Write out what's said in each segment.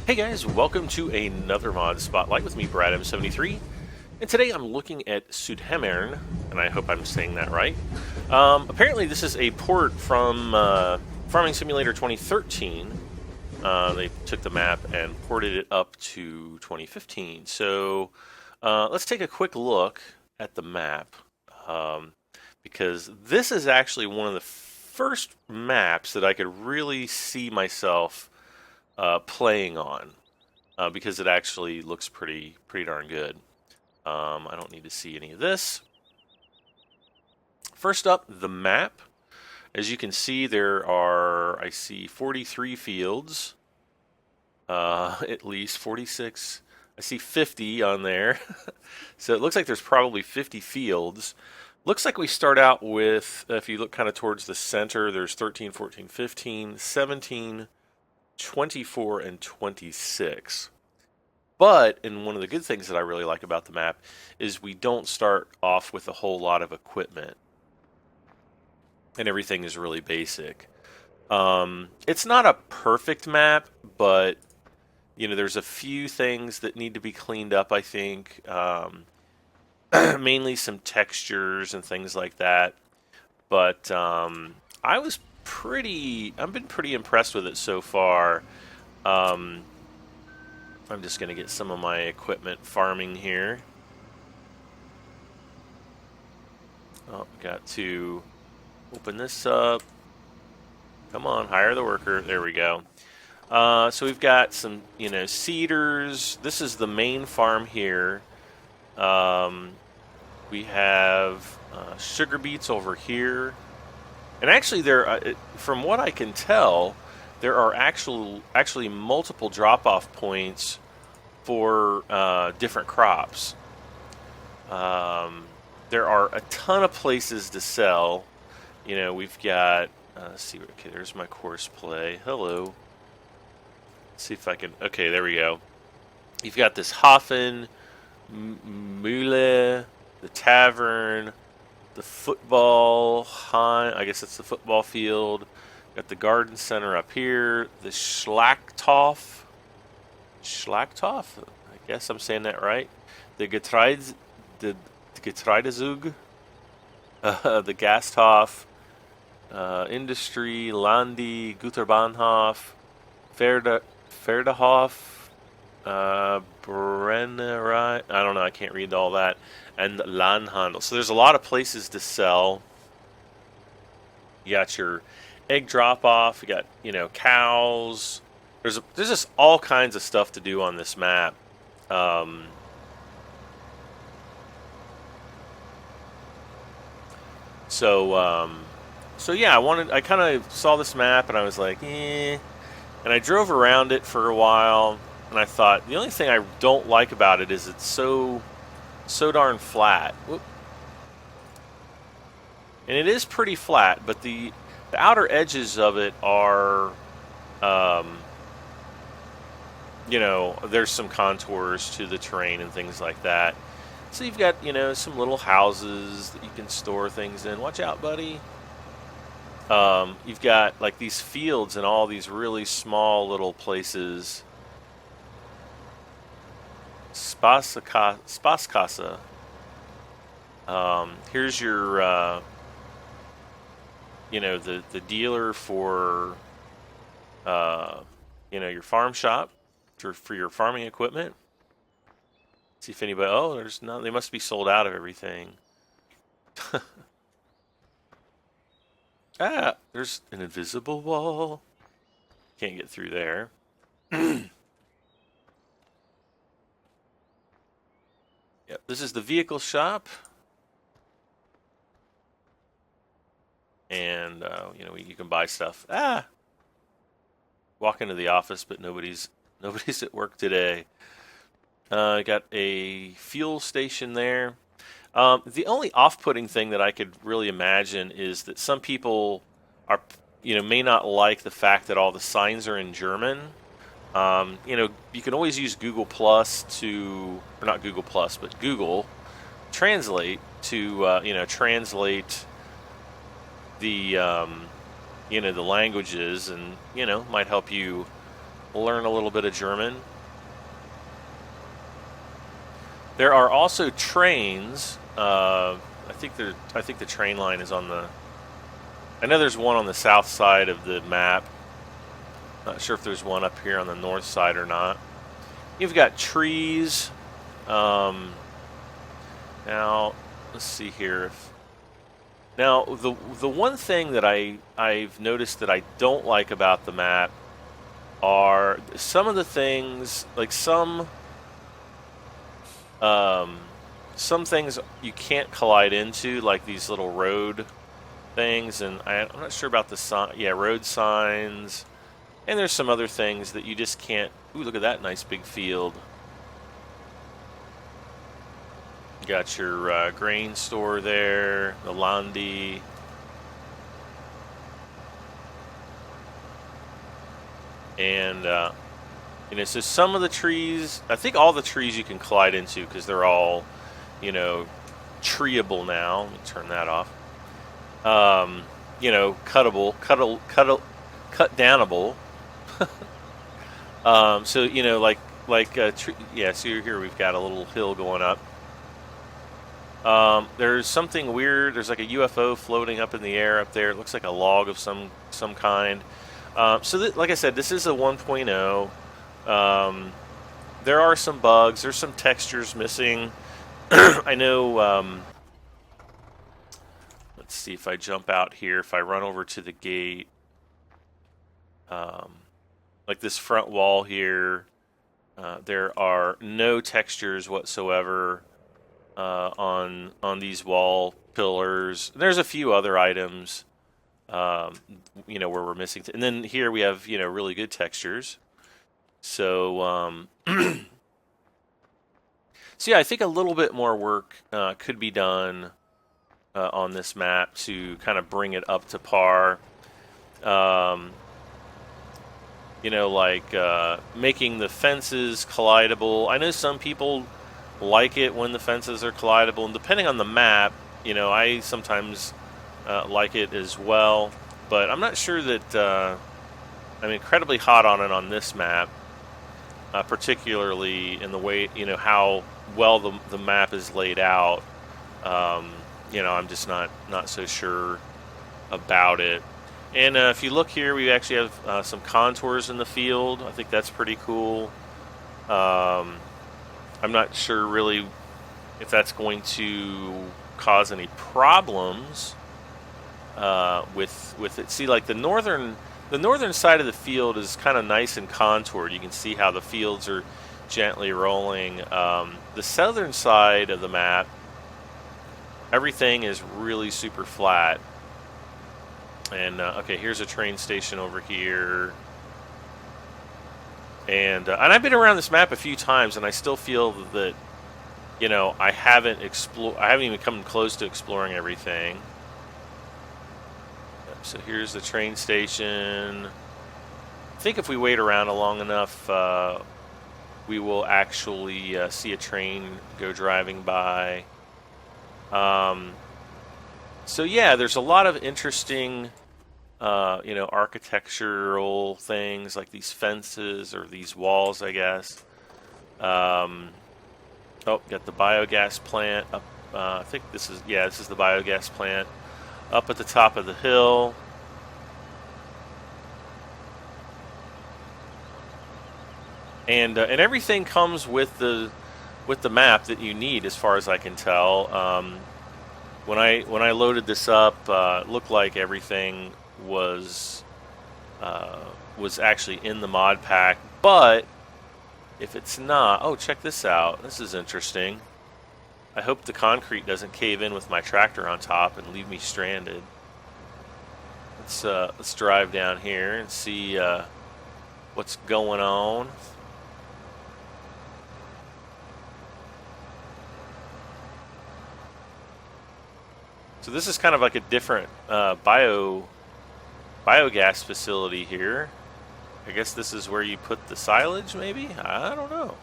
Hey guys, welcome to another mod spotlight with me, Brad M73, and today I'm looking at Suedhemmern, and I hope I'm saying that right. Apparently this is a port from Farming Simulator 2013. They took the map and ported it up to 2015. So let's take a quick look at the map, because this is actually one of the first maps that I could really see myself playing on, because it actually looks pretty darn good. I don't need to see any of this. First up, the map. As you can see, there are, I see 43 fields, at least 46. I see 50 on there. So it looks like there's probably 50 fields. Looks like we start out with, if you look kind of towards the center, there's 13, 14, 15, 17, 24, and 26. But, and one of the good things that I really like about the map is we don't start off with a whole lot of equipment. And everything is really basic. It's not a perfect map, but, you know, there's a few things that need to be cleaned up, I think. Mainly some textures and things like that. But I've been pretty impressed with it so far. I'm just going to get some of my equipment farming here. Oh, got to open this up. Come on, hire the worker. There we go. So we've got some, cedars. This is the main farm here. We have sugar beets over here. And actually, from what I can tell, there are actually multiple drop-off points for different crops. There are a ton of places to sell. We've got, let's see, okay, there's my course play. Hello. Let's see if I can, okay, there we go. You've got this Hafen, Mühle, the tavern, the football, I guess it's the football field. Got the garden center up here, the Schlachthof, I guess I'm saying that right. The Getreidezug, the Gasthof, Industry, Landi, Güterbahnhof, Pferdehof, Brennerei, I don't know, I can't read all that, and Landhandel. So there's a lot of places to sell. You got your egg drop-off, you got, cows. There's just all kinds of stuff to do on this map. So yeah, I kind of saw this map and I was like, eh. And I drove around it for a while, and I thought, the only thing I don't like about it is it's so darn flat. Whoop. And it is pretty flat, but the outer edges of it are, there's some contours to the terrain and things like that. So you've got, some little houses that you can store things in. Watch out, buddy. You've got, like, these fields and all these really small little places. Spaskasa. Here's your, the dealer for, your farm shop for your farming equipment. See if anybody, there's not, they must be sold out of everything. Ah, there's an invisible wall. Can't get through there. Yep, this is the vehicle shop. And, you can buy stuff. Ah! Walk into the office, but nobody's at work today. I got a fuel station there. The only off-putting thing that I could really imagine is that some people are, may not like the fact that all the signs are in German. You can always use Google Plus or not Google Plus, but Google Translate to translate the the languages, and might help you learn a little bit of German. There are also trains. I think the train line is on the. I know there's one on the south side of the map. Not sure if there's one up here on the north side or not. You've got trees. Now, let's see here. Now, the one thing that I've noticed that I don't like about the map are some of the things, like some things you can't collide into, like these little road things, and I'm not sure about the road signs. And there's some other things that you just can't. Ooh, look at that nice big field. You got your grain store there, the Landi. And, so some of the trees, I think all the trees you can collide into because they're all, treeable now. Let me turn that off. Cuttable, cut downable. So so here we've got a little hill going up. There's something weird. There's like a UFO floating up in the air up there. It looks like a log of some kind. Like I said, this is a 1.0. There are some bugs. There's some textures missing. I know. Let's see if I jump out here. If I run over to the gate. Like this front wall here, there are no textures whatsoever on these wall pillars. There's a few other items, where we're missing. And then here we have, really good textures. So, I think a little bit more work could be done on this map to kind of bring it up to par. Making the fences collidable. I know some people like it when the fences are collidable, and depending on the map, I sometimes like it as well. But I'm not sure that I'm incredibly hot on it on this map, particularly in the way, how well the map is laid out. I'm just not so sure about it. And if you look here, we actually have some contours in the field. I think that's pretty cool. I'm not sure really if that's going to cause any problems with it. See, like the northern side of the field is kind of nice and contoured. You can see how the fields are gently rolling. The southern side of the map, everything is really super flat. And okay, here's a train station over here, and I've been around this map a few times, and I still feel that I haven't even come close to exploring everything. So here's the train station. I think if we wait around long enough, we will actually see a train go driving by. There's a lot of interesting, architectural things like these fences or these walls, I guess. Got the biogas plant up. I think this is the biogas plant up at the top of the hill. And everything comes with the map that you need, as far as I can tell. When I loaded this up, it looked like everything was actually in the mod pack. But if it's not, check this out. This is interesting. I hope the concrete doesn't cave in with my tractor on top and leave me stranded. Let's drive down here and see what's going on. So this is kind of like a different biogas facility here. I guess this is where you put the silage, maybe? I don't know.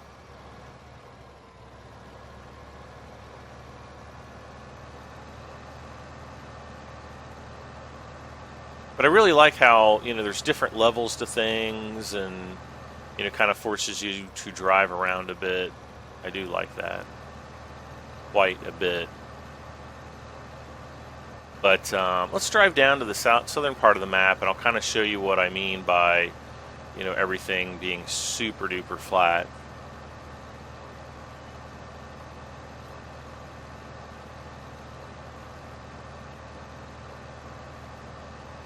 But I really like how, there's different levels to things, and kind of forces you to drive around a bit. I do like that quite a bit. But let's drive down to the southern part of the map, and I'll kind of show you what I mean by, everything being super duper flat.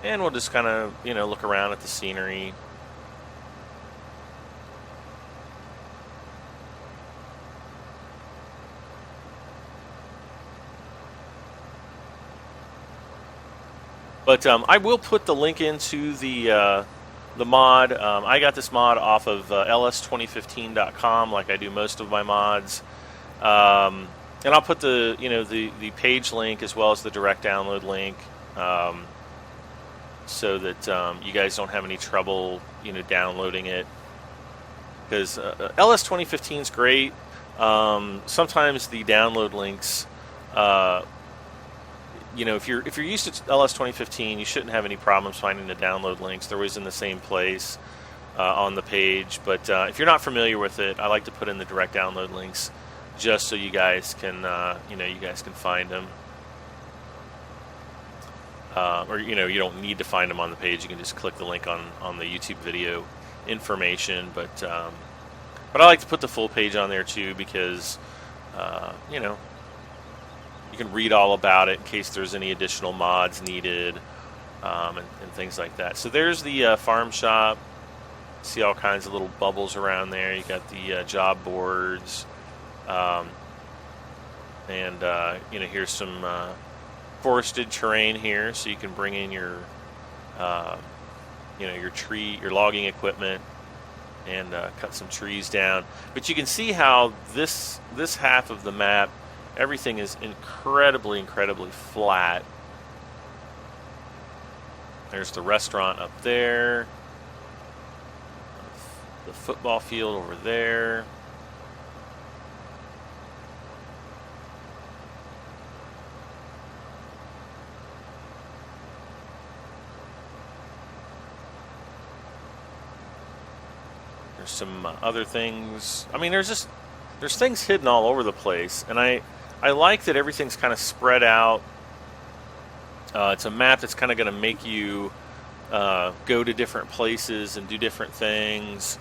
And we'll just kind of, look around at the scenery. But I will put the link into the mod. I got this mod off of ls2015.com, like I do most of my mods. And I'll put the the page link as well as the direct download link, so that you guys don't have any trouble downloading it. Because ls2015 is great. Sometimes the download links. If you're used to LS 2015, you shouldn't have any problems finding the download links. They're always in the same place on the page. But if you're not familiar with it, I like to put in the direct download links just so you guys can, you guys can find them. Or you don't need to find them on the page. You can just click the link on the YouTube video information. But I like to put the full page on there too, because you can read all about it in case there's any additional mods needed, and things like that. So there's the farm shop. See all kinds of little bubbles around there. You got the job boards, and here's some forested terrain here, so you can bring in your your logging equipment and cut some trees down. But you can see how this half of the map, everything is incredibly flat. There's the restaurant up there. The football field over there. There's some other things. I mean, there's things hidden all over the place, and I like that everything's kind of spread out. It's a map that's kind of going to make you go to different places and do different things,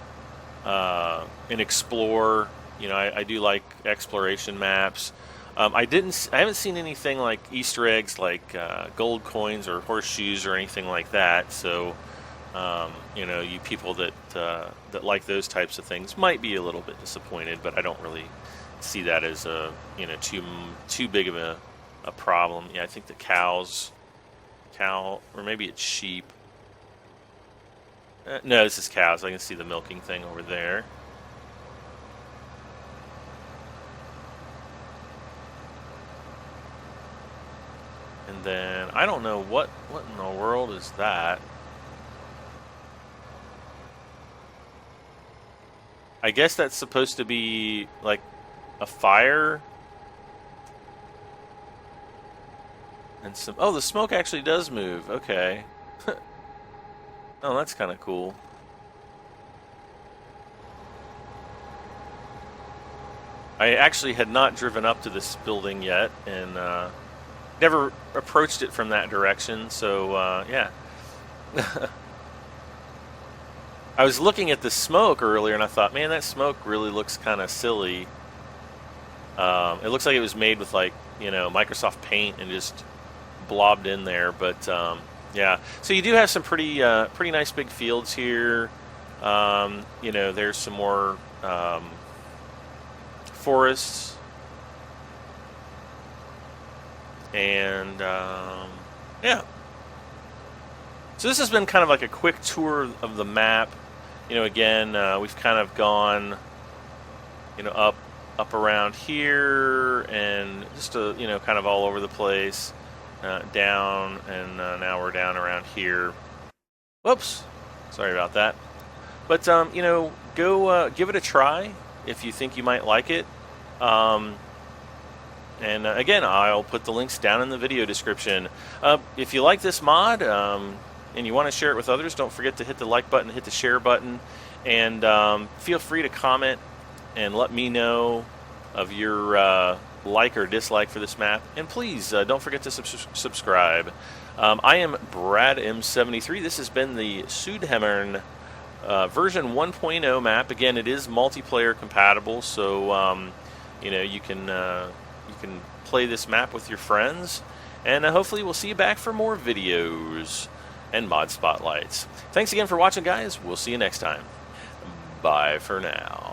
and explore. I do like exploration maps. I haven't seen anything like Easter eggs, like gold coins or horseshoes or anything like that. So, you people that like those types of things might be a little bit disappointed, but I don't really see that as a too big of a problem. Yeah, I think the cow, or maybe it's sheep. No, this is cows. I can see the milking thing over there. And then I don't know what in the world is that. I guess that's supposed to be like a fire. And some. Oh, the smoke actually does move. Okay. Oh, that's kind of cool. I actually had not driven up to this building yet, and never approached it from that direction. So yeah. I was looking at the smoke earlier, and I thought, man, that smoke really looks kind of silly. It looks like it was made with Microsoft Paint and just blobbed in there. But yeah, so you do have some pretty nice big fields here. There's some more forests, and yeah. So this has been kind of like a quick tour of the map. Again, we've kind of gone, up around here, and just kind of all over the place, down, and now we're down around here. Whoops, sorry about that. But go give it a try if you think you might like it. And again, I'll put the links down in the video description. If you like this mod, and you want to share it with others, don't forget to hit the like button, hit the share button, and feel free to comment and let me know of your like or dislike for this map. And please don't forget to subscribe. I am Brad M73. This has been the Suedhemmern version 1.0 map. Again, it is multiplayer compatible, so you know, you can play this map with your friends, and hopefully we'll see you back for more videos and mod spotlights. Thanks again for watching, guys. We'll see you next time. Bye for now.